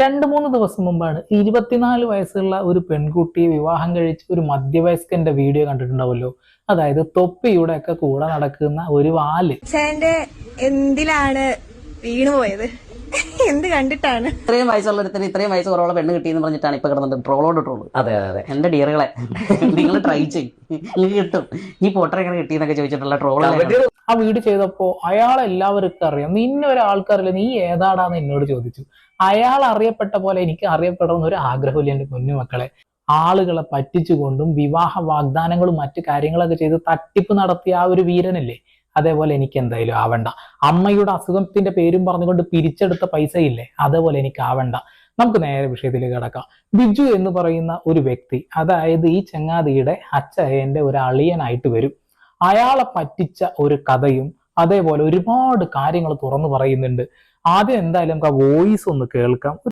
2-3 ദിവസം മുമ്പാണ് 24 വയസ്സുള്ള ഒരു പെൺകുട്ടിയെ വിവാഹം കഴിച്ച് ഒരു മധ്യവയസ്കന്റെ വീഡിയോ കണ്ടിട്ടുണ്ടാവല്ലോ. അതായത് തൊപ്പിയുടെ ഒക്കെ കൂടെ നടക്കുന്ന ഒരു വാല്. എന്തിലാണ് വീണുപോയത്? എന്ത് കണ്ടിട്ടാണ്? ഇത്രയും വയസ്സുള്ള ഒരുത്തിന് ഇത്രയും വയസ്സ് കുറവുള്ള പെണ്ണ് കിട്ടിയെന്ന് പറഞ്ഞിട്ടാണ് ഇപ്പൊ കിടന്നിട്ട് ട്രോളോട് ട്രോള്. അതെ അതെ എന്റെ ഡിയറുകളെ നിങ്ങൾ ട്രൈ ചെയ്യും, നിങ്ങൾക്ക് കിട്ടും. ഈ പോട്ടർ എങ്ങനെ കിട്ടിയെന്നൊക്കെ ചോദിച്ചിട്ടുള്ള ട്രോള്. ആ വീഡിയോ ചെയ്തപ്പോ അയാളെല്ലാവർക്കും അറിയാം. നിന്നെ ഒരാൾക്കറിയില്ല, നീ ഏതാടാന്ന് എന്നോട് ചോദിച്ചു. അയാൾ അറിയപ്പെട്ട പോലെ എനിക്ക് അറിയപ്പെടണമെന്ന് ഒരു ആഗ്രഹമില്ല എന്റെ കുഞ്ഞുമക്കളെ. ആളുകളെ പറ്റിച്ചുകൊണ്ടും വിവാഹ വാഗ്ദാനങ്ങളും മറ്റു കാര്യങ്ങളൊക്കെ ചെയ്ത് തട്ടിപ്പ് നടത്തിയ ആ ഒരു വീരനല്ലേ, അതേപോലെ എനിക്ക് എന്തായാലും ആവണ്ട. അമ്മയുടെ അസുഖത്തിന്റെ പേരും പറഞ്ഞുകൊണ്ട് പിരിച്ചെടുത്ത പൈസ ഇല്ലേ, അതേപോലെ എനിക്ക് ആവണ്ട. നമുക്ക് നേരെ വിഷയത്തിലേക്ക് കടക്കാം. ബിജു എന്ന് പറയുന്ന ഒരു വ്യക്തി, അതായത് ഈ ചങ്ങാതിയുടെ അച്ഛന്റെ ഒരു അളിയനായിട്ട് വരും. അയാളെ പറ്റിച്ച ഒരു കഥയും അതേപോലെ ഒരുപാട് കാര്യങ്ങൾ തുറന്നു പറയുന്നുണ്ട്. ആദ്യം എന്തായാലും നമുക്ക് ആ വോയിസ് ഒന്ന് കേൾക്കാം.